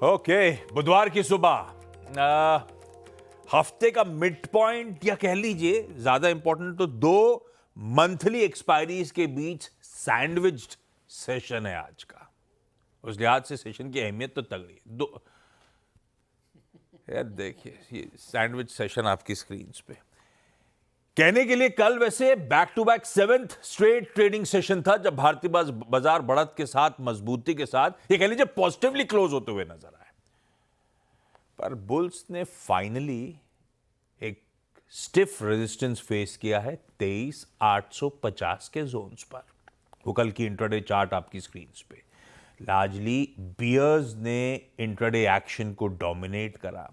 Okay, बुधवार की सुबह हफ्ते का मिड पॉइंट या कह लीजिए ज्यादा इंपॉर्टेंट तो दो मंथली एक्सपायरीज के बीच सैंडविच्ड सेशन है आज का। उस लिहाज से सेशन की अहमियत तो तगड़ी है। दो यार देखिए ये सैंडविच सेशन आपकी स्क्रीन पे कहने के लिए कल वैसे back to back 7th straight trading session था जब भारतीय बाजार बढ़त के साथ मजबूती के साथ ये कह लीजिए पॉजिटिवली क्लोज होते हुए नजर आए, पर बुल्स ने फाइनली एक स्टिफ रेजिस्टेंस फेस किया है 23,850 के जोन्स पर। वो कल की इंट्राडे चार्ट आपकी स्क्रीन पे लार्जली बियर्स ने इंट्राडे एक्शन को डोमिनेट करा।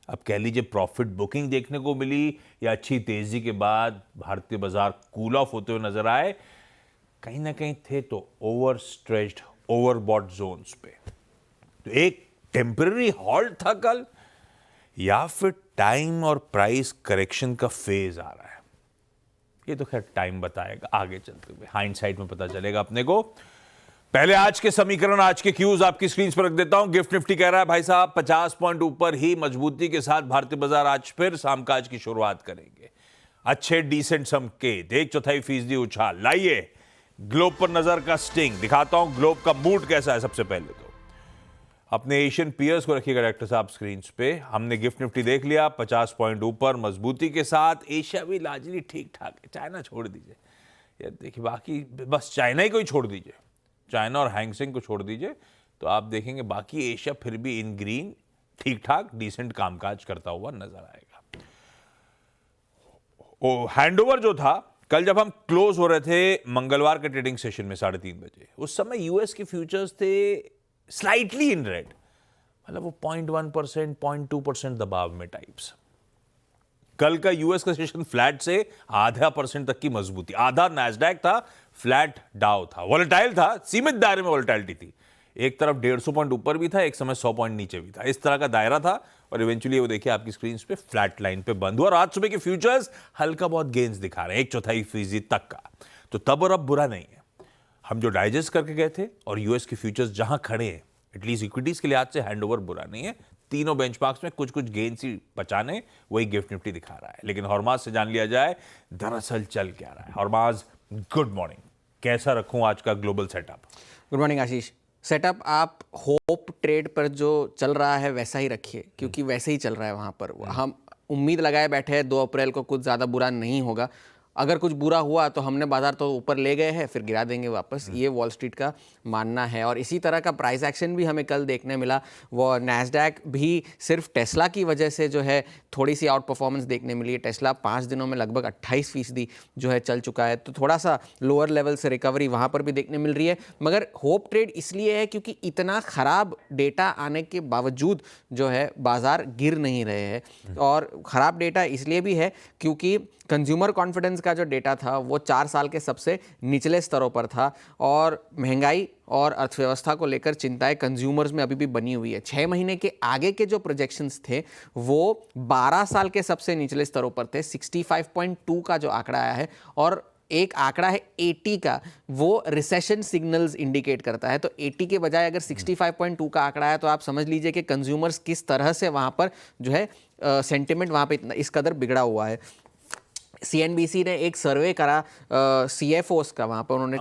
अब कह लीजिए प्रॉफिट बुकिंग देखने को मिली या अच्छी तेजी के बाद भारतीय बाजार कूल ऑफ होते हुए नजर आए, कहीं ना कहीं थे तो ओवर स्ट्रेच्ड ओवरबॉट जोन्स पे। तो एक टेम्पररी हॉल्ट था कल या फिर टाइम और प्राइस करेक्शन का फेज आ रहा है, ये तो खैर टाइम बताएगा आगे चलते हुए, हाइंडसाइट में पता चलेगा अपने को। पहले आज के समीकरण, आज के क्यूज आपकी स्क्रीन पर रख देता हूं। गिफ्ट निफ्टी कह रहा है भाई साहब 50 पॉइंट ऊपर ही मजबूती के साथ भारतीय बाजार आज फिर शामकाज की शुरुआत करेंगे। अच्छे डिसेंट संकेत, 1/4% उछाल। लाइए ग्लोब पर नजर का स्टिंग दिखाता हूं, ग्लोब का मूड कैसा है। सबसे पहले तो अपने एशियन पियर्स को रखिए डायरेक्टर साहब स्क्रीन पे। हमने गिफ्ट निफ्टी देख लिया 50 पॉइंट ऊपर मजबूती के साथ। एशिया भी लार्जली ठीक ठाक है, चाइना छोड़ दीजिए यार, देखिए बाकी बस चाइना ही कोई छोड़ दीजिए, चाइना और हैंगसेंग को छोड़ दीजिए तो आप देखेंगे बाकी एशिया फिर भी इन ग्रीन ठीक ठाक डिसेंट कामकाज करता हुआ नजर आएगा। ओ हैंडओवर जो था कल जब हम क्लोज हो रहे थे मंगलवार के ट्रेडिंग सेशन में 3:30 बजे, उस समय यूएस के फ्यूचर्स थे स्लाइटली इन रेड, मतलब वो 0.1% 0.2% दबाव में टाइप्स। कल का यूएस का सेशन फ्लैट से 0.5% तक की मजबूती, आधा नैस्डैक था, फ्लैट डाउ था, वोलेटाइल था, सीमित दायरे में वोलेटाइलिटी थी। एक तरफ 150 पॉइंट ऊपर भी था, एक समय 100 पॉइंट नीचे भी था, इस तरह का दायरा था। और इवेंचुअली वो देखिए आपकी स्क्रीन पे फ्लैट लाइन पे बंद हुआ और आज सुबह के फ्यूचर्स हल्का बहुत गेन्स दिखा रहे हैं 1/4% तक का। तो तब और अब बुरा नहीं है। हम जो डाइजेस्ट करके गए थे और यूएस के फ्यूचर्स जहां खड़े हैं, एटलीस्ट इक्विटीज के लिहाज से हैंडओवर बुरा नहीं है। तीनों बेंचमार्क्स में कुछ कुछ गेन्स ही बचाने, वही गिफ्ट निफ्टी दिखा रहा है। लेकिन हॉर्माज से जान लिया जाए दरअसल चल क्या रहा है। हॉर्माज गुड मॉर्निंग, कैसा रखूं आज का ग्लोबल सेटअप? गुड मॉर्निंग आशीष। सेटअप आप होप ट्रेड पर जो चल रहा है वैसा ही रखिए, क्योंकि वैसे ही चल रहा है वहाँ पर। हम उम्मीद लगाए बैठे हैं 2 अप्रैल को कुछ ज़्यादा बुरा नहीं होगा। अगर कुछ बुरा हुआ तो हमने बाजार तो ऊपर ले गए हैं, फिर गिरा देंगे वापस, ये वॉल स्ट्रीट का मानना है। और इसी तरह का प्राइस एक्शन भी हमें कल देखने मिला। वो नैस्डैक भी सिर्फ टेस्ला की वजह से जो है थोड़ी सी आउट परफॉर्मेंस देखने मिली है। टेस्ला 5 दिनों में लगभग 28% जो है चल चुका है, तो थोड़ा सा लोअर लेवल से रिकवरी वहाँ पर भी देखने मिल रही है। मगर होप ट्रेड इसलिए है क्योंकि इतना ख़राब डेटा आने के बावजूद जो है बाजार गिर नहीं रहे हैं। और ख़राब डेटा इसलिए भी है क्योंकि कंज्यूमर कॉन्फिडेंस का जो डेटा था वो 4 साल के सबसे निचले स्तरों पर था और महंगाई और अर्थव्यवस्था को लेकर चिंताएं कंज्यूमर्स में अभी भी बनी हुई है। 6 महीने के आगे के जो प्रोजेक्शंस थे वो 12 साल के सबसे निचले स्तरों पर थे। 65.2 का जो आंकड़ा आया है और एक आंकड़ा है 80 का, वो रिसेशन सिग्नल्स इंडिकेट करता है। तो 80 के बजाय अगर 65.2 का आंकड़ा है तो आप समझ लीजिए कि कंज्यूमर्स किस तरह से वहाँ पर जो है सेंटिमेंट वहाँ पे इतना इस कदर बिगड़ा हुआ है। CNBC ने एक सर्वे करा CFOs का, वहाँ पर उन्होंने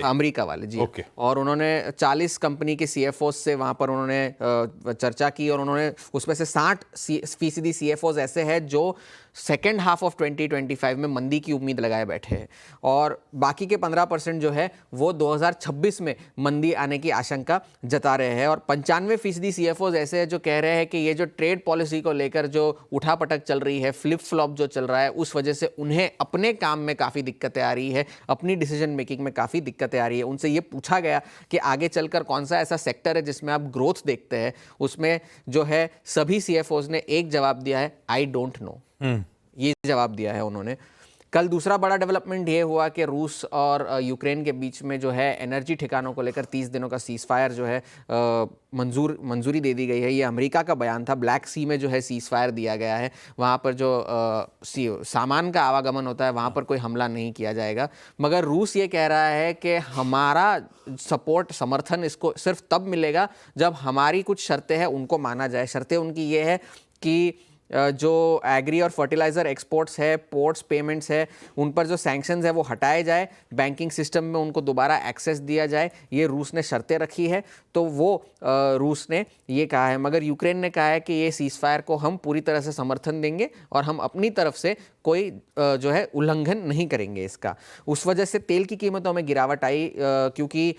अमेरिका वाले जी okay. और उन्होंने 40 कंपनी के CFOs से वहाँ पर उन्होंने चर्चा की और उन्होंने उसमें से 60% CFOs ऐसे हैं जो सेकेंड हाफ ऑफ 2025 में मंदी की उम्मीद लगाए बैठे हैं और बाकी के 15% जो है वो 2026 में मंदी आने की आशंका जता रहे हैं। और 95% CFOs ऐसे हैं जो कह रहे हैं कि ये जो ट्रेड पॉलिसी को लेकर जो उठापटक चल रही है, फ्लिप फ्लॉप जो चल रहा है, उस वजह से उन्हें अपने काम में काफ़ी दिक्कतें आ रही है, अपनी डिसीजन मेकिंग में काफ़ी दिक्कतें आ रही है। उनसे ये पूछा गया कि आगे चलकर कौन सा ऐसा सेक्टर है जिसमें आप ग्रोथ देखते हैं, उसमें जो है सभी CFOs ने एक जवाब दिया है, आई डोंट नो। ये जवाब दिया है उन्होंने। कल दूसरा बड़ा डेवलपमेंट ये हुआ कि रूस और यूक्रेन के बीच में जो है एनर्जी ठिकानों को लेकर 30 दिनों का सीज फायर जो है मंजूरी दे दी गई है। ये अमेरिका का बयान था। ब्लैक सी में जो है सीज फायर दिया गया है, वहाँ पर जो सामान का आवागमन होता है वहाँ पर कोई हमला नहीं किया जाएगा। मगर रूस ये कह रहा है कि हमारा समर्थन इसको सिर्फ तब मिलेगा जब हमारी कुछ शर्तें हैं उनको माना जाए। शर्तें उनकी ये है कि जो एग्री और फर्टिलाइज़र एक्सपोर्ट्स है, पोर्ट्स पेमेंट्स है, उन पर जो सैंक्शंस है वो हटाए जाए, बैंकिंग सिस्टम में उनको दोबारा एक्सेस दिया जाए। ये रूस ने शर्तें रखी है, तो वो रूस ने ये कहा है। मगर यूक्रेन ने कहा है कि ये सीज़ फायर को हम पूरी तरह से समर्थन देंगे और हम अपनी तरफ से कोई जो है उल्लंघन नहीं करेंगे इसका। उस वजह से तेल की कीमतों में गिरावट आई, क्योंकि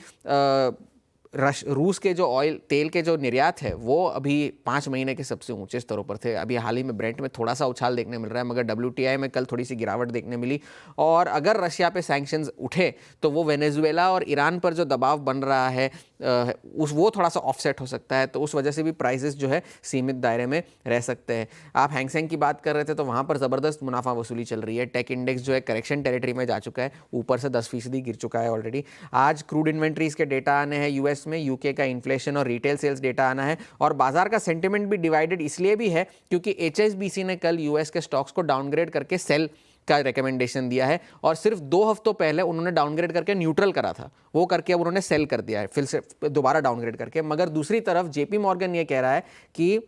रूस के जो तेल के जो निर्यात है वो अभी 5 महीने के सबसे ऊंचे स्तरों पर थे। अभी हाल ही में ब्रेंट में थोड़ा सा उछाल देखने मिल रहा है, मगर WTI में कल थोड़ी सी गिरावट देखने मिली। और अगर रशिया पे सैंक्शंस उठे तो वो वेनेजुएला और ईरान पर जो दबाव बन रहा है वो थोड़ा सा ऑफसेट हो सकता है, तो उस वजह से भी प्राइसेस जो है सीमित दायरे में रह सकते हैं। आप हैंगसेंग की बात कर रहे थे, तो वहाँ पर ज़बरदस्त मुनाफा वसूली चल रही है। टेक इंडेक्स जो है करेक्शन टेरिटरी में जा चुका है, ऊपर से 10% गिर चुका है ऑलरेडी। आज क्रूड इन्वेंट्रीज के डेटा आने हैं यूएस में, यूके का इन्फ्लेशन और रिटेल सेल्स डेटा आना है। और बाजार का सेंटिमेंट भी डिवाइडेड इसलिए भी है क्योंकि HSBC ने कल यूएस के स्टॉक्स को डाउनग्रेड करके सेल का रिकमेंडेशन दिया है, और सिर्फ 2 हफ्तों पहले उन्होंने डाउनग्रेड करके न्यूट्रल करा था, वो करके अब उन्होंने सेल कर दिया है, फिर से दोबारा डाउनग्रेड करके। मगर दूसरी तरफ JP मॉर्गन ये कह रहा है कि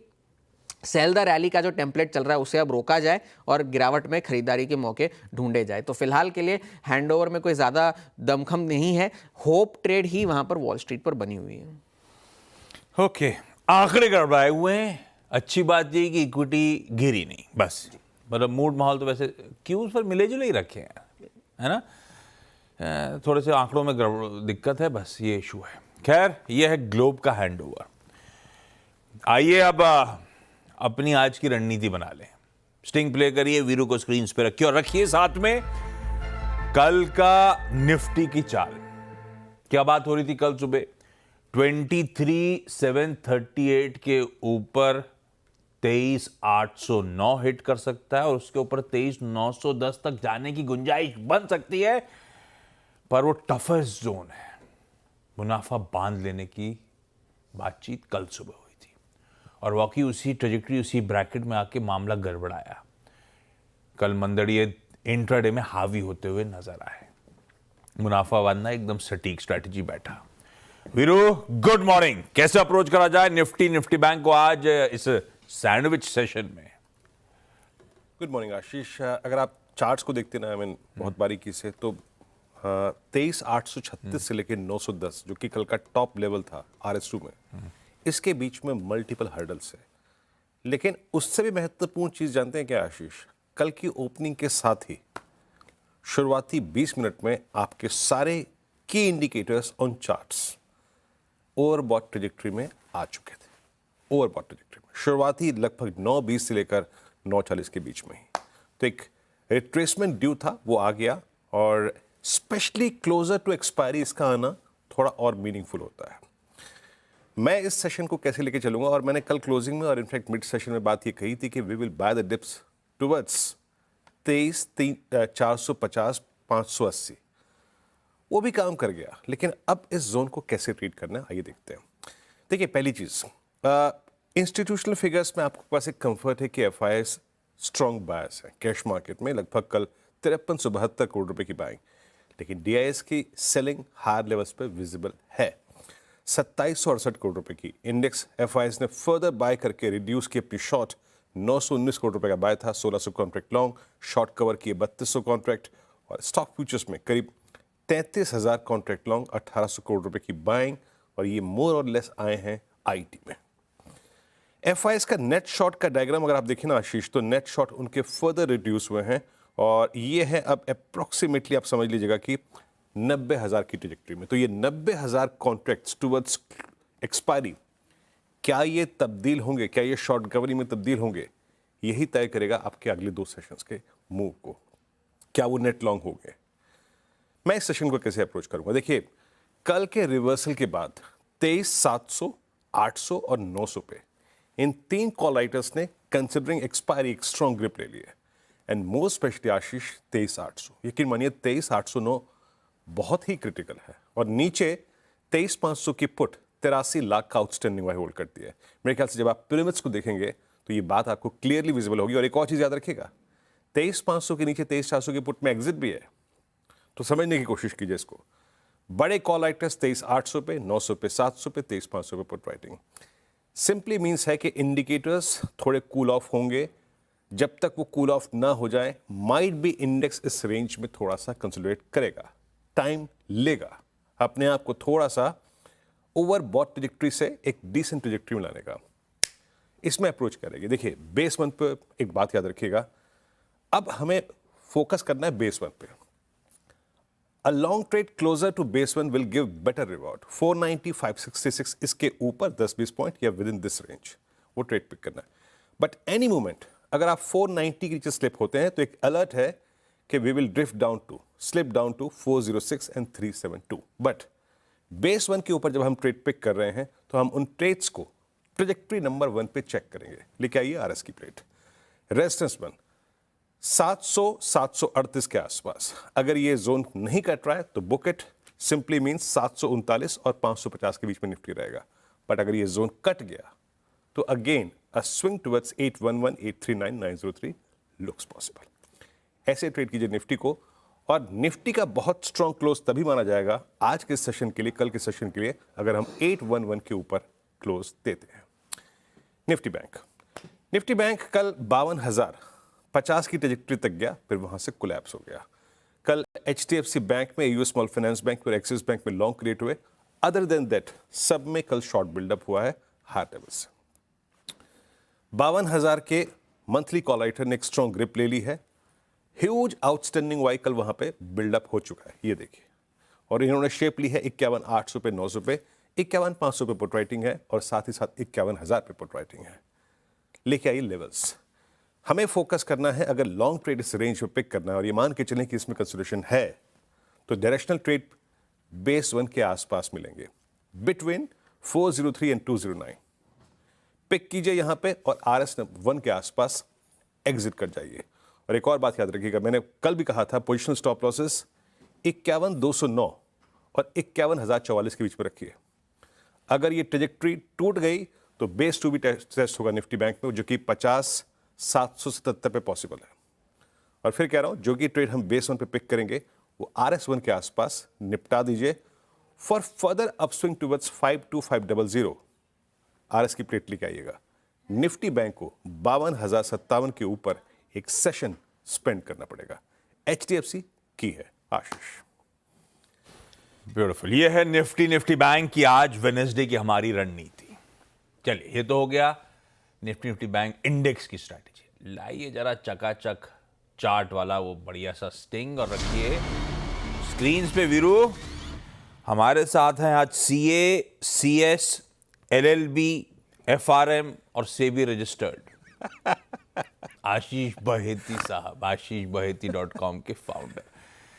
सेल द रैली का जो टेम्पलेट चल रहा है उसे अब रोका जाए और गिरावट में खरीदारी के मौके ढूंढे जाए। तो फिलहाल के लिए हैंडओवर में कोई ज़्यादा दमखम नहीं है। होप ट्रेड ही वहाँ पर वॉल स्ट्रीट पर बनी हुई है। ओके, आंकड़े गड़बड़ाए हुए हैं। अच्छी बात ये कि इक्विटी गिरी नहीं, बस मतलब मूड माहौल तो वैसे क्यों उस पर मिले जुले ही रखे हैं, है ना। थोड़े से आंकड़ों में दिक्कत है, बस ये इशू है। खैर, ये है ग्लोब का हैंडओवर। आइए अब अपनी आज की रणनीति बना लें। स्टिंग प्ले करिए, वीरू को स्क्रीन पे रखिए और रखिए साथ में कल का निफ्टी की चाल। क्या बात हो रही थी कल सुबह? 23,738 के ऊपर 23,809 हिट कर सकता है और उसके ऊपर 23,910 तक जाने की गुंजाइश बन सकती है, पर वो टफेस्ट जोन है। मुनाफा बांध लेने की बातचीत कल सुबह हुई थी और वाकई उसी ट्रेजेक्टरी, उसी ब्रैकेट में आके मामला गड़बड़ाया। कल मंदड़िए इंट्राडे में हावी होते हुए नजर आए। मुनाफा बांधना एकदम सटीक स्ट्रैटेजी बैठा। Veeru, good morning. कैसे अप्रोच करा जाए निफ्टी बैंक को आज इस सैंडविच सेशन में? गुड मॉर्निंग आशीष। अगर आप चार्ट्स को देखते ना, बहुत बारीकी से, तो 23,836 से लेकर 910 जो कि कल का टॉप लेवल था RS2 में, इसके बीच में मल्टीपल हर्डल्स है। लेकिन उससे भी महत्वपूर्ण चीज जानते हैं क्या आशीष? कल की ओपनिंग के साथ ही शुरुआती 20 मिनट में आपके सारे की indicators on charts overbought trajectory में आ चुके थे। ओवरबॉट ट्रेजेक्टरी में शुरुआती लगभग 9:20 से लेकर 9:40 के बीच में ही तो एक रिट्रेसमेंट ड्यू था, वो आ गया। और स्पेशली क्लोजर टू एक्सपायरी इसका आना थोड़ा और मीनिंगफुल होता है। मैं इस सेशन को कैसे लेके चलूंगा, और मैंने कल क्लोजिंग में और इनफैक्ट मिड सेशन में बात ये कही थी कि we will buy the dips towards 23,450-580। वो भी काम कर गया, लेकिन अब इस जोन को कैसे ट्रीट करना है आइए देखते हैं। देखिए, पहली चीज, इंस्टीट्यूशनल फिगर्स में आपके पास एक कंफर्ट है कि FIS स्ट्रॉन्ग बायस है। कैश मार्केट में लगभग कल 5372 करोड़ रुपए की बाइंग, लेकिन DIS की सेलिंग हायर लेवल्स पे विजिबल है। 2768 करोड़ रुपए की इंडेक्स FIS ने फर्दर बाय करके रिड्यूस की अपनी शॉर्ट। 919 करोड़ रुपए का बाय था, 1600 कॉन्ट्रैक्ट लॉन्ग, शॉर्ट कवर किए 3200 कॉन्ट्रैक्ट, और स्टॉक फ्यूचर्स में करीब 33,000 कॉन्ट्रैक्ट लॉन्ग, 1800 करोड़ रुपए की बाइंग, और ये मोर और लेस आए हैं IT में। FIS का नेट शॉर्ट का डायग्राम अगर आप देखें ना आशीष, तो नेट शॉर्ट उनके फर्दर रिड्यूस हुए हैं, और ये है अब अप्रोक्सीमेटली आप समझ लीजिएगा कि 90,000 की ट्रेजेक्टरी में। तो ये 90,000 कॉन्ट्रैक्ट्स टुवर्ड्स एक्सपायरी, क्या ये तब्दील होंगे, क्या ये शॉर्ट कवरिंग में तब्दील होंगे, यही तय करेगा आपके अगले 2 सेशंस के मूव को। क्या वो नेट लॉन्ग होंगे? मैं इस सेशन को कैसे अप्रोच करूंगा? देखिए, कल के रिवर्सल के बाद 23,700, 800 और 900 पे इन 3 कॉल राइटर्स ने कंसिडरिंग एक्सपायरी एक स्ट्रॉन्ग ग्रिप ले ली है। एंड मोर स्पेशली आशीष 23,800। यकीन मानिए 23,809 बहुत ही क्रिटिकल है। और नीचे 23,500 की पुट 83 लाख का आउटस्टैंडिंग वाई होल्ड करती है। मेरे ख्याल से जब आप पिरामिड्स को देखेंगे तो ये बात आपको क्लियरली विजिबल होगी। और एक और चीज़ याद रखिएगा, 23,500 के नीचे 23,400 की पुट में एग्जिट भी है, तो समझने की कोशिश कीजिए इसको। बड़े कॉल राइटर्स 23,800 पे, 900 पे, 700 पे, 23,500 पे पुट राइटिंग सिंपली मीन्स है कि इंडिकेटर्स थोड़े कूल ऑफ होंगे। जब तक वो कूल ऑफ ना हो जाए, माइट बी इंडेक्स इस रेंज में थोड़ा सा कंसोलिडेट करेगा, टाइम लेगा अपने आप को थोड़ा सा ओवरबॉट ट्रैजेक्टरी से एक डिसेंट ट्रैजेक्टरी में लाने का। इसमें अप्रोच करेंगे। देखिए बेस वन पे एक बात याद रखिएगा, अब हमें फोकस करना है बेस वन पे। A long trade closer to base one will give better reward. 490, 566 इसके ऊपर 10-20 पॉइंट या विद इन दिस रेंज वो ट्रेड पिक करना है। बट एनी मोमेंट अगर आप 490 के नीचे स्लिप होते हैं तो एक अलर्ट है कि we will drift down to slip down to 406 and 372। But base one के ऊपर जब हम ट्रेड पिक कर रहे हैं तो हम उन ट्रेड्स को ट्रेजेक्टरी नंबर 1 पे चेक करेंगे। लेके आइए आरएस की प्लेट। रेजिस्टेंस 1 700 738 के आसपास। अगर ये जोन नहीं कट रहा है तो बुक इट, सिंपली मीन्स 739 और 550 के बीच में निफ्टी रहेगा। बट अगर ये जोन कट गया तो again a swing towards 811 839 903 looks possible. ऐसे ट्रेड कीजिए निफ्टी को। और निफ्टी का बहुत स्ट्रॉन्ग क्लोज तभी माना जाएगा आज के सेशन के लिए, कल के सेशन के लिए, अगर हम 811 के ऊपर क्लोज देते हैं। निफ्टी बैंक कल 52,050 की ट्रेजेक्टरी तक गया, फिर वहां से कोलैप्स हो गया। कल HDFC बैंक में, यूएस स्मॉल फाइनेंस बैंक और एक्सिस बैंक में लॉन्ग क्रिएट हुए। अदर देन दैट सब में कल शॉर्ट बिल्डअप हुआ है हाई लेवल से। 52,000 के मंथली कॉल राइटर ने एक स्ट्रॉन्ग ग्रिप ले ली है। ह्यूज आउटस्टैंडिंग वाई कल वहां पे बिल्डअप हो चुका है, ये देखिए। और इन्होंने शेप ली है 51,800 पे, 900 पे, 51,500 पे पुट राइटिंग है और साथ ही साथ 51,000 पे पुट राइटिंग है। लेके आइए लेवल्स। हमें फोकस करना है, अगर लॉन्ग ट्रेड इस रेंज में पिक करना है और ये मान के चलें कि इसमें कंसिडरेशन है, तो डायरेक्शनल ट्रेड बेस वन के आसपास मिलेंगे बिटवीन 403 एंड 209। पिक कीजिए यहां पे और RS 1 के आसपास एग्जिट कर जाइए। और एक और बात याद रखिएगा, मैंने कल भी कहा था पोजिशनल स्टॉप लॉसेस 51,209 और 51,044 के बीच में रखिए। अगर ये ट्रेजेक्टरी टूट गई तो बेस टू भी टेस्ट होगा निफ्टी बैंक में, जो कि 50,777 पे पॉसिबल है। और फिर कह रहा हूं, जो कि ट्रेड हम बेस वन पे पिक करेंगे वो RS 1 के आसपास निपटा दीजिए for further upswing towards 52500। RS की प्लेट लेके आइएगा। निफ्टी बैंक को 52,057 के ऊपर एक सेशन स्पेंड करना पड़ेगा। HDFC की है आशीष। ब्यूटीफुल। ये है निफ्टी बैंक की आज वेडनेसडे की हमारी रणनीति। चलिए, ये तो हो गया निफ्टी बैंक इंडेक्स की स्ट्रैटेजी। लाइए जरा चकाचक चार्ट वाला वो बढ़िया सा स्टिंग और रखिए स्क्रीन पे। वीरू हमारे साथ हैं आज CA, CS, LLB, FRM और सेबी रजिस्टर्ड आशीष बहेती साहब, आशीषबहेती.com के फाउंडर।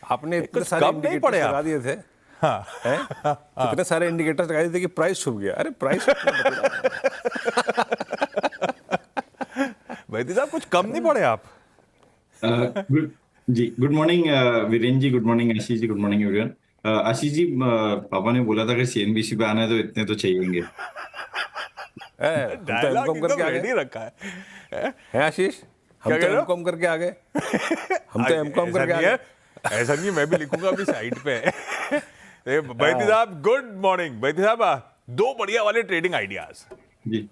आपने इतने कुछ सारे कम नहीं पड़े इंडिकेटर्स आप। लगा दिए थे। हाँ। इतने सारे इंडिकेटर्स लगा दिए थे कि प्राइस छुप गया। अरे प्राइस बहेती साहब कुछ कम नहीं पड़े आप। Good morning Virendra ji, good morning Ashish ji, good morning everyone. Ashish ji, पापा ने बोला था कि CNBC पे आना है तो इतने तो चाहिएंगे। हम तो डायलॉग एमकॉम करके एकदम आ रेडी गए रखा है। हैं आशीष। हम क्या तो कह रहे हो? एमकॉम करके आ गए। हम तो एमकॉम ऐसा करके आ नहीं है, गए। ऐसा नहीं है, मैं भी लिखूंगा अभी साइड पे। बहेती साहब गुड मॉर्निंग। बहेती साहब, दो बढ़िया वाले ट्रेडिंग आइडियाज। जी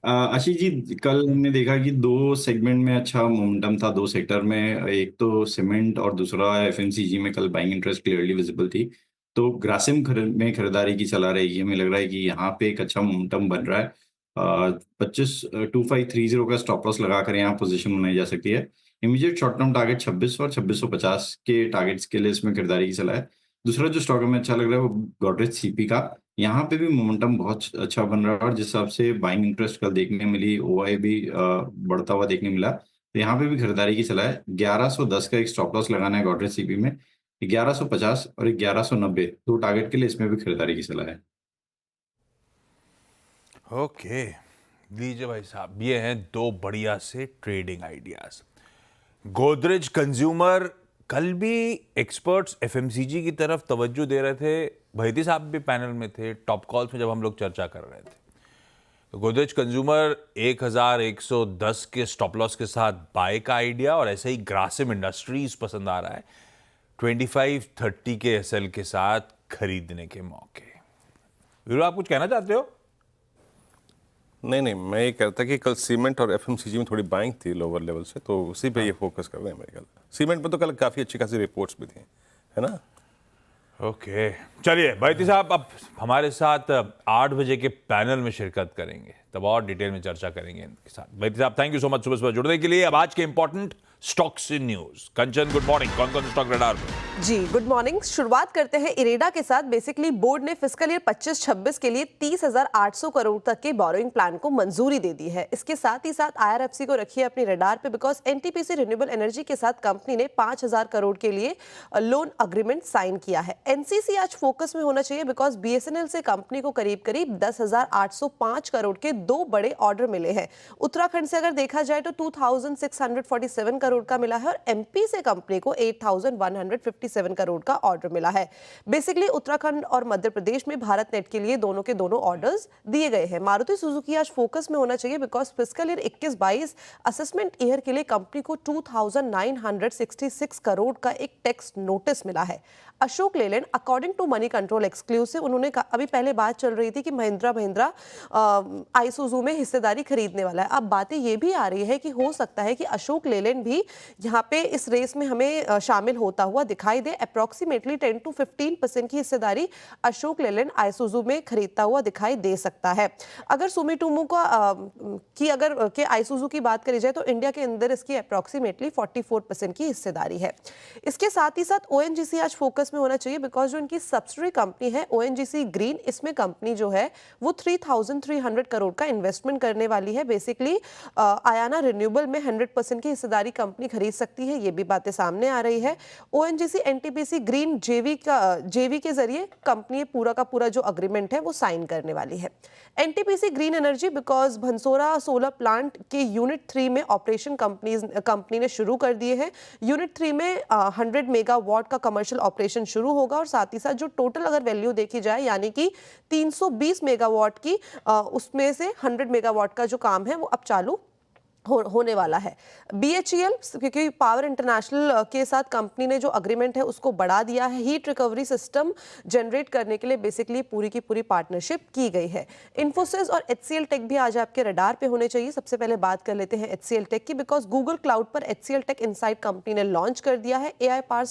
आशीष जी, कल हमने देखा कि दो सेगमेंट में अच्छा मोमेंटम था, दो सेक्टर में। एक तो सीमेंट और दूसरा FMCG में कल बाइंग इंटरेस्ट क्लियरली विजिबल थी। तो ग्रासिम में खरीदारी की सलाह रहेगी। हमें लग रहा है कि यहाँ पे एक अच्छा मोमेंटम बन रहा है। 25,2530 का स्टॉप लॉस लगाकर यहाँ पोजीशन बनाई जा सकती है। इमीडिएट शॉर्ट टर्म टारगेट 26 और 2650 के टारगेट्स के लिए इसमें खरीदारी की सलाह है। दूसरा जो स्टॉक हमें अच्छा लग रहा है वो गोदरेज CP का। यहाँ पे भी मोमेंटम बहुत अच्छा बन रहा है और जिस हिसाब से बाइंग इंटरेस्ट कल देखने मिली, OI भी बढ़ता हुआ देखने मिला, तो यहाँ पे भी खरीदारी की सलाह है। 1110 का एक स्टॉप लॉस लगाना है गोदरेज CP में। 1150 और 1190 दो टारगेट के लिए इसमें भी खरीदारी की सलाह है। ओके, लीजिए भाई साहब, ये हैं दो बढ़िया से ट्रेडिंग आइडियाज। गोदरेज कंज्यूमर, कल भी एक्सपर्ट्स एफएमसीजी की तरफ तवज्जो दे रहे थे। भैती साहब भी पैनल में थे टॉप कॉल्स में जब हम लोग चर्चा कर रहे थे। तो गोदरेज कंज्यूमर 1110 के स्टॉप लॉस के साथ बाय का आइडिया, और ऐसे ही ग्रासिम इंडस्ट्रीज पसंद आ रहा है 2530 के एसएल के साथ खरीदने के मौके। वीरू, आप कुछ कहना चाहते हो? नहीं, मैं ये कहता कि कल सीमेंट और एफएमसीजी में थोड़ी बाइंग थी लोअर लेवल से, तो उसी पे ये फोकस कर रहे हैं मेरे ख्याल। सीमेंट पे तो कल काफ़ी अच्छी खासी रिपोर्ट्स भी थी, है ना? ओके, चलिए भैती साहब अब हमारे साथ 8 बजे के पैनल में शिरकत करेंगे, तब और डिटेल में चर्चा करेंगे इनके साथ। भैती साहब, थैंक यू सो मच सुबह जुड़ने के लिए। अब आज के important stocks in news. Kanchan, good morning. कौन कौन स्टॉक रडार पे? जी गुड मॉर्निंग। शुरुआत करते हैं इरेडा के साथ। बेसिकली बोर्ड ने फिस्कल ईयर 25-26 के लिए 30,800 करोड़ तक के बोरोइंग प्लान को मंजूरी दे दी है। इसके साथ ही साथ आईआरएफसी को रखिए अपनी रडार पे, बिकॉज एनटीपीसी रिन्यूएबल एनर्जी के साथ कंपनी ने 5,000 करोड़ के लिए लोन अग्रीमेंट साइन किया है। एनसीसी आज फोकस में होना चाहिए, बिकॉज बीएसएनएल से कंपनी को करीब करीब 10,805 करोड़ के 2 बड़े ऑर्डर मिले हैं। उत्तराखंड से अगर देखा जाए तो 2,647 करोड़ का मिला है, और एमपी से कंपनी को 8,157 करोड़ का ऑर्डर मिला है। बेसिकली उत्तराखंड और मध्य प्रदेश में भारत नेट के लिए दोनों के दोनों ऑर्डर्स दिए गए हैं। मारुति सुजुकी आज फोकस में होना चाहिए, because fiscal year 21-22 assessment year के लिए कंपनी को 2,966 करोड़ का एक टैक्स नोटिस मिला है। Ashok Leyland, according to Moneycontrol exclusive, उन्होंने अभी पहले बात चल रही थी कि महिंद्रा आइसुजू में हिस्सेदारी खरीदने वाला है। अब बातें ये भी आ रही है कि हो सकता है कि अशोक लेलैंड भी यहाँ पे इस रेस में हमें शामिल होता हुआ दिखाई दे। अप्रॉक्सीमेटली 10 to 15% की हिस्सेदारी अशोक लेलैंड आइसुजू में खरीदता हुआ दिखाई दे सकता है। अगर सुमिटोमो के आइसुजू की बात करी जाए तो इंडिया के अंदर इसकी अप्रॉक्सीमेटली 44% की हिस्सेदारी है। इसके साथ ही साथ ओएनजीसी आज फोकस में होना चाहिए, बिकॉज जो इनकी सब्सिडरी कंपनी है ओएनजीसी ग्रीन, इसमें कंपनी जो है वो 3,300 करोड़ का इन्वेस्टमेंट करने वाली है। बेसिकली आयाना रिन्यूएबल में 100% की हिस्सेदारी कंपनी खरीद सकती है, ये भी बातें सामने आ रही है। ओएनजीसी एनटीपीसी ग्रीन जेवी के जरिए कंपनी पूरा का पूरा जो अग्रीमेंट है वो साइन करने वाली है। NTPC green energy, because Bhansora solar plant के यूनिट 3 में ऑपरेशन कंपनी ने शुरू कर दिए हैं। यूनिट 3 में 100 मेगावाट का कमर्शियल ऑपरेशन शुरू होगा, और साथ ही साथ जो टोटल अगर वैल्यू देखी जाए यानी कि 320 मेगावाट की, उसमें से 100 मेगावाट का जो काम है वो अब चालू होने वाला है। बीएचईएल, क्योंकि पावर इंटरनेशनल के साथ कंपनी ने जो अग्रीमेंट है उसको बढ़ा दिया है। हीट रिकवरी सिस्टम जनरेट करने के लिए बेसिकली पूरी की पूरी पार्टनरशिप की गई है। इन्फोसिस और एचसीएल टेक भी आज आपके रडार पे होने चाहिए। सबसे पहले बात कर लेते हैं एचसीएल टेक की, बिकॉज गूगल क्लाउड पर एचसीएल टेक इनसाइट कंपनी ने लॉन्च कर दिया है। AI power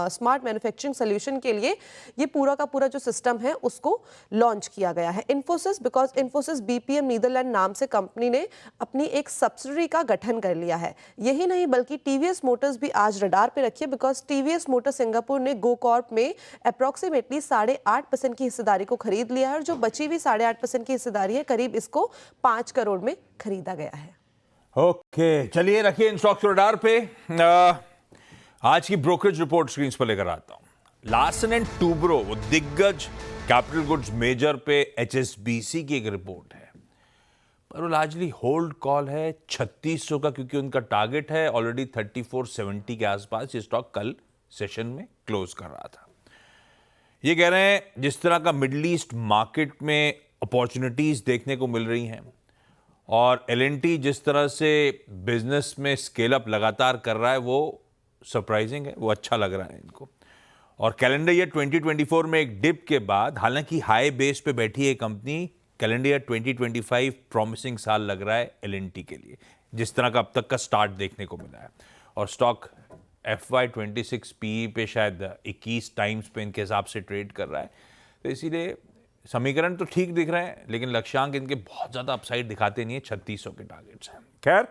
smart manufacturing solution के लिए ये पूरा का पूरा जो सिस्टम है उसको लॉन्च किया गया है। Infosys, because Infosys BPM Netherlands नाम से कंपनी ने अपनी एक सब्सिडरी का गठन कर लिया है। यही नहीं बल्कि टीवीएस मोटर्स भी आज रडार पे रखिए, बिकॉज टीवीएस मोटर सिंगापुर ने गो कॉर्प में अप्रॉक्सीमेटली 8.5% की हिस्सेदारी को खरीद लिया है, और जो बची हुई 8.5% की हिस्सेदारी है करीब इसको 5 करोड़ में खरीदा गया है। ओके, चलिए रखिए इन स्टॉक्स रडार पे। आज की ब्रोकरेज रिपोर्ट स्क्रीन पर लेकर आता हूं। लार्सन एंड टूब्रो, वो दिग्गज कैपिटल गुड्स मेजर पे एचएसबीसी की एक रिपोर्ट है, पर वो लार्जली होल्ड कॉल है 3600 का, क्योंकि उनका टारगेट है ऑलरेडी 3470 के आसपास। ये स्टॉक कल सेशन में क्लोज कर रहा था। ये कह रहे हैं जिस तरह का मिडिल ईस्ट मार्केट में अपॉर्चुनिटीज देखने को मिल रही हैं, और एलएनटी जिस तरह से बिजनेस में स्केल अप लगातार कर रहा है, वो सरप्राइजिंग है, वो अच्छा लग रहा है इनको। और कैलेंडर ईयर 2024 में एक डिप के बाद, हालांकि हाई बेस पे बैठी है कंपनी, कैलेंडर ईयर 2025 प्रॉमिसिंग साल लग रहा है एलएनटी के लिए, जिस तरह का अब तक का स्टार्ट देखने को मिला है। और स्टॉक FY26 पीई पे शायद 21 टाइम्स पे इनके हिसाब से ट्रेड कर रहा है। तो इसीलिए समीकरण तो ठीक दिख रहे हैं, लेकिन लक्ष्यांक इनके बहुत ज़्यादा अपसाइड दिखाते नहीं है। 3600 के टारगेट्स हैं। खैर,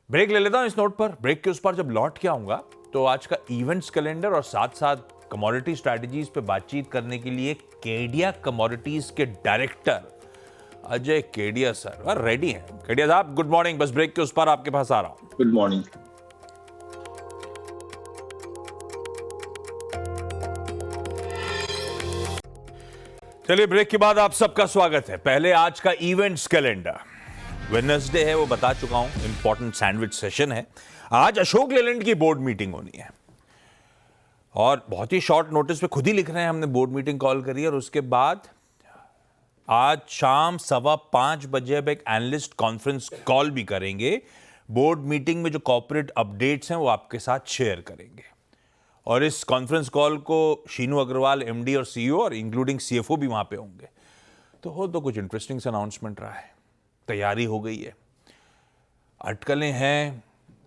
ब्रेक ले लेता हूँ इस नोट पर। ब्रेक के उस पर जब लौट के आऊँगा तो आज का इवेंट्स कैलेंडर और साथ साथ कमोडिटी स्ट्रैटेजीज पे बातचीत करने के लिए केडिया कमोडिटीज के director Ajay Kedia sir ready हैं। केडिया साहब, गुड मॉर्निंग। बस ब्रेक के उस पर आपके पास आ रहा हूं। Good morning. चलिए, ब्रेक के बाद आप सबका स्वागत है। पहले आज का इवेंट्स कैलेंडर। वेडनेसडे है, वो बता चुका हूं, इंपॉर्टेंट सैंडविच सेशन है। आज अशोक लेलैंड की बोर्ड मीटिंग होनी है और बहुत ही शॉर्ट नोटिस पे खुद ही लिख रहे हैं हमने बोर्ड मीटिंग कॉल करी और उसके बाद आज शाम 5:15 बजे अब एक एनालिस्ट कॉन्फ्रेंस कॉल भी करेंगे। बोर्ड मीटिंग में जो कॉर्पोरेट अपडेट्स हैं वो आपके साथ शेयर करेंगे और इस कॉन्फ्रेंस कॉल को शीनू अग्रवाल एमडी और सीईओ और इंक्लूडिंग सीएफओ भी वहां पे होंगे। तो कुछ इंटरेस्टिंग अनाउंसमेंट रहा है, तैयारी हो गई है, अटकलें हैं,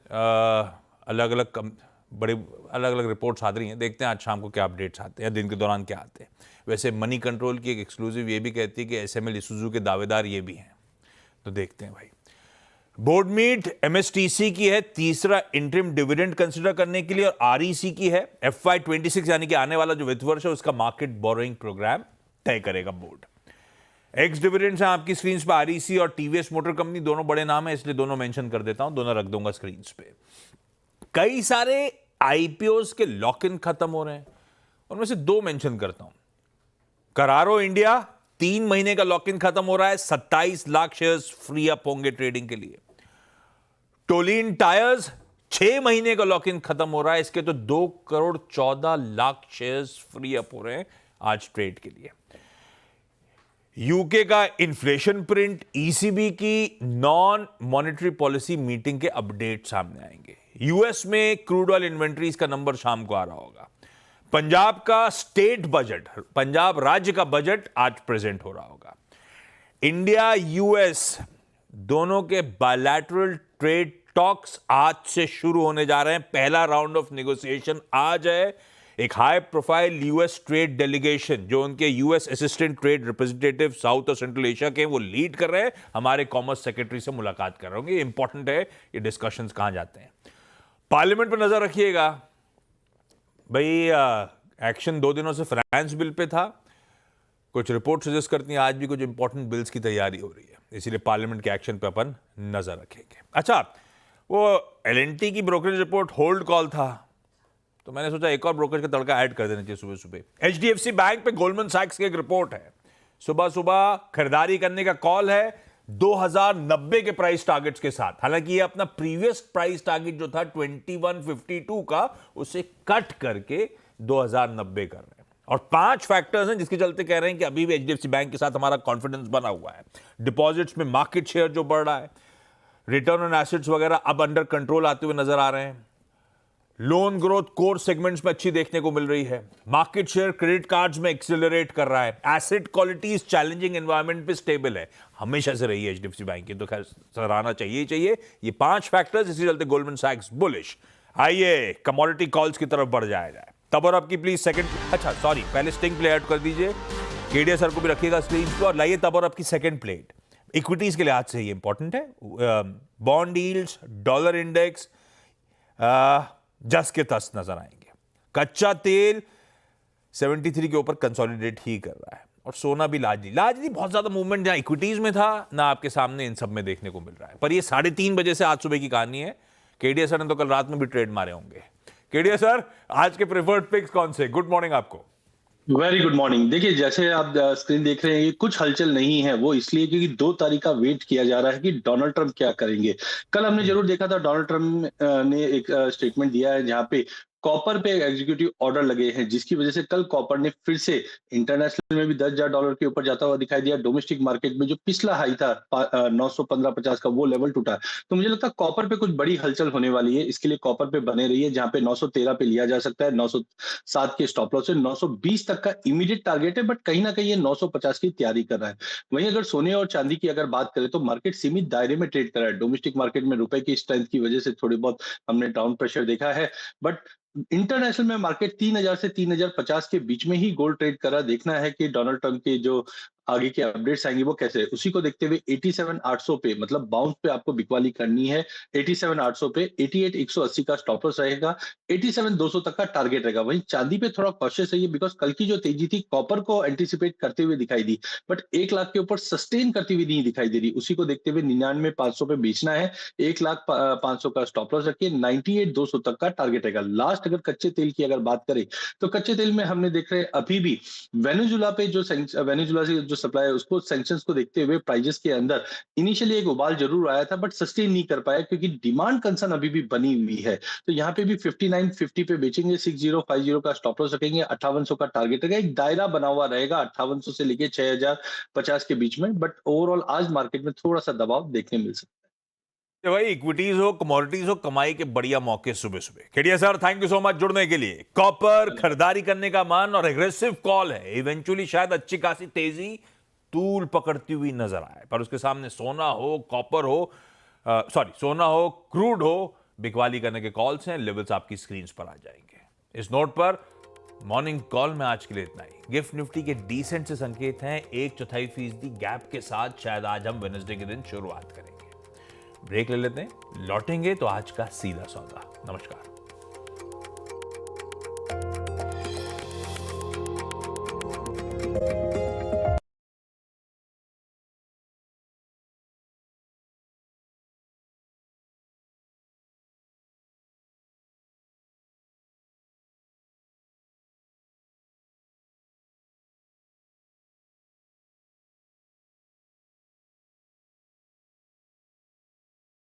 अलग अलग रिपोर्ट्स आ रही हैं। देखते हैं आज शाम को क्या अपडेट्स आते हैं या दिन के दौरान क्या आते हैं। वैसे मनी कंट्रोल की एक एक्सक्लूसिव ये भी कहती है कि एसएमएल इसूजू के दावेदार ये भी हैं, तो देखते हैं भाई। बोर्ड मीट एमएसटीसी की है, तीसरा इंटरिम डिविडेंड कंसिडर करने के लिए, और आरईसी की है FY26 यानी कि आने वाला जो वित्त वर्ष है उसका मार्केट बोरोइंग प्रोग्राम तय करेगा बोर्ड। एक्स डिविडेंड्स हैं आपकी स्क्रीन पे, आरईसी और टीवीएस मोटर कंपनी, दोनों बड़े नाम है इसलिए दोनों मेंशन कर देता हूं, दोनों रख दूंगा स्क्रीन पे। कई सारे आईपीओस के लॉक इन खत्म हो रहे हैं, उनमें से दो मेंशन करता हूं। करारो इंडिया 3 महीने का लॉक इन खत्म हो रहा है, 27 लाख शेयर्स फ्री अप होंगे ट्रेडिंग के लिए। टोलिन टायर्स 6 महीने का लॉक इन खत्म हो रहा है, इसके तो 2,14,00,000 शेयर्स फ्री अप हो रहे हैं आज ट्रेड के लिए। यूके का इन्फ्लेशन प्रिंट, ईसीबी की नॉन मॉनेटरी पॉलिसी मीटिंग के अपडेट सामने आएंगे। यूएस में क्रूड ऑयल इन्वेंट्रीज का नंबर शाम को आ रहा होगा। पंजाब का स्टेट बजट, पंजाब राज्य का बजट आज प्रेजेंट हो रहा होगा। इंडिया यूएस दोनों के बायलैटरल ट्रेड टॉक्स आज से शुरू होने जा रहे हैं। पहला राउंड ऑफ नेगोशिएशन आज है। एक high profile US trade delegation जो उनके US assistant trade representative south और सेंट्रल एशिया के वो लीड कर रहे हैं, हमारे कॉमर्स सेक्रेटरी से मुलाकात कर रहे होंगे। इंपॉर्टेंट है ये डिस्कशंस कहां जाते हैं। पार्लियामेंट पर नजर रखिएगा भाई। एक्शन 2 दिनों से फाइनेंस बिल पे था, कुछ रिपोर्ट सजेस्ट करती हैं आज भी कुछ इंपॉर्टेंट बिल्स की तैयारी हो रही है, इसीलिए पार्लियामेंट के एक्शन पे अपन नजर रखेंगे। अच्छा, वो एलएनटी की ब्रोकरेज रिपोर्ट होल्ड कॉल था, तो मैंने सोचा एक और ब्रोकरेज का तड़का ऐड कर देना चाहिए सुबह सुबह। एचडीएफसी बैंक पे गोल्डमैन सैक्स की एक रिपोर्ट है, सुबह सुबह खरीदारी करने का कॉल है 2090 के प्राइस टारगेट्स के साथ। हालांकि ये अपना प्रीवियस प्राइस टारगेट जो था 2152 का, उसे कट करके 2090 कर रहे हैं। और 5 फैक्टर्स हैं जिसके चलते कह रहे हैं कि अभी भी एचडीएफसी बैंक के साथ हमारा कॉन्फिडेंस बना हुआ है। डिपॉजिट्स में मार्केट शेयर जो बढ़ रहा है, रिटर्न ऑन एसेट्स वगैरह अब अंडर कंट्रोल आते हुए नजर आ रहे हैं। लोन ग्रोथ कोर सेगमेंट्स में अच्छी देखने को मिल रही है। मार्केट शेयर क्रेडिट कार्ड्स में एक्सेलरेट कर रहा है। एसेट क्वालिटी इस चैलेंजिंग एनवायरनमेंट पे स्टेबल है, हमेशा से रही है एचडीएफसी बैंक की, तो खैर सराहना चाहिए ही चाहिए। ये 5 फैक्टर्स, इसी चलते गोल्डमैन सैक्स बुलिश। आइए कमोडिटी कॉल्स की तरफ बढ़ जाया जाए। तब और आपकी प्लीज सेकंड, अच्छा सॉरी, पहले स्टिंग प्ले ऐड कर दीजिए, केडिया सर को भी रखिएगा स्क्रीन पर, और लाइए तब और आपकी सेकंड प्लेट। इक्विटीज के लिहाज से ये इंपॉर्टेंट है। बॉन्ड यील्ड्स, डॉलर इंडेक्स जस के तस नजर आएंगे। कच्चा तेल 73 के ऊपर कंसोलिडेट ही कर रहा है, और सोना भी लार्जली बहुत ज्यादा मूवमेंट जहां इक्विटीज में था ना आपके सामने इन सब में देखने को मिल रहा है। पर ये 3:30 बजे से आज सुबह की कहानी है। केडिया सर ने तो कल रात में भी ट्रेड मारे होंगे। केडिया सर, आज के प्रेफर्ड पिक्स कौन से? गुड मॉर्निंग आपको। Very good morning. देखिए, जैसे आप स्क्रीन देख रहे हैं, ये कुछ हलचल नहीं है, वो इसलिए क्योंकि 2 तारीख का वेट किया जा रहा है कि डोनाल्ड ट्रंप क्या करेंगे। कल हमने जरूर देखा था, डोनाल्ड ट्रंप ने एक स्टेटमेंट दिया है जहां पे कॉपर पे एग्जीक्यूटिव ऑर्डर लगे हैं, जिसकी वजह से कल कॉपर ने फिर से इंटरनेशनल में भी $10,000 के ऊपर जाता हुआ दिखाई दिया। डोमेस्टिक मार्केट में जो पिछला हाई था 915-50 का, वो लेवल टूटा। तो मुझे लगता है कॉपर पे कुछ बड़ी हलचल होने वाली है, इसके लिए कॉपर पे बने रहिए, जहां पे 913 पे लिया जा सकता है। 907 के स्टॉप लॉस है, 920 तक का इमीडिएट टारगेट है, बट कहीं ना कहीं ये 950 की तैयारी कर रहा है। वहीं अगर सोने और चांदी की अगर बात करें तो मार्केट सीमित दायरे में ट्रेड कर रहा है। डोमेस्टिक मार्केट में रुपए की स्ट्रेंथ की वजह से थोड़ी बहुत हमने डाउन प्रेशर देखा है, बट इंटरनेशनल में मार्केट 3000 से 3050 के बीच में ही गोल्ड ट्रेड कर रहा। देखना है कि डोनाल्ड ट्रंप के जो आगे के अपडेट्स आएंगे वो कैसे, उसी को देखते हुए 87,800 पे, मतलब बाउंस पे आपको बिकवाली करनी है। 87,800 पे 88,180 का स्टॉप लॉस रहेगा, 87,200 तक का टारगेट रहेगा। वहीं चांदी पे थोड़ा कॉशियस रहिए, बिकॉज कल की जो तेजी थी कॉपर को एंटिसिपेट करते हुए दिखाई दी, बट 1 लाख के ऊपर सस्टेन करती हुई नहीं दिखाई दे रही। उसी को देखते हुए 99,500 पे बेचना है, 1,05,000 का स्टॉप लॉस रखिए, 98,200 तक का टारगेट रहेगा। लास्ट अगर कच्चे तेल की अगर बात करें तो कच्चे तेल में हमने देख रहे हैं अभी भी वेनेजुला पे जो वेनेजुला से जो जो सप्लाई है उसको सैंक्शंस को देखते हुए प्राइजेस के अंदर इनिशियली एक उबाल जरूर आया था, बट सस्टेन नहीं कर पाया क्योंकि डिमांड कंसर्न अभी भी बनी हुई है। तो यहाँ पे भी 59.50 पे बेचेंगे, 6050 का स्टॉप लॉस रखेंगे, 5800 का टारगेट रहेगा, एक दायरा बना हुआ रहेगा 5800 से लेके 6050 के बीच में। बट ओवरऑल आज मार्केट में थोड़ा सा दबाव देखने मिल सकता है। तो भाई इक्विटीज हो, कमोडिटीज हो, कमाई के बढ़िया मौके सुबह सुबह। Kedia sir, thank you so much जुड़ने के लिए। कॉपर खरीदारी करने का मन और एग्रेसिव कॉल है, इवेंचुअली शायद अच्छी खासी तेजी तूल पकड़ती हुई नजर आए, पर उसके सामने सोना हो, कॉपर हो, सोना हो, क्रूड हो, बिकवाली करने के कॉल्स हैं। लेवल्स आपकी स्क्रीन पर आ जाएंगे। इस नोट पर मॉर्निंग कॉल में आज के लिए इतना ही। गिफ्ट निफ्टी के डिसेंट से संकेत हैं 1/4% गैप के साथ। शायद आज हम वेडनेसडे के दिन शुरुआत करेंगे। ब्रेक ले लेते हैं, लौटेंगे तो आज का सीधा सौदा। नमस्कार।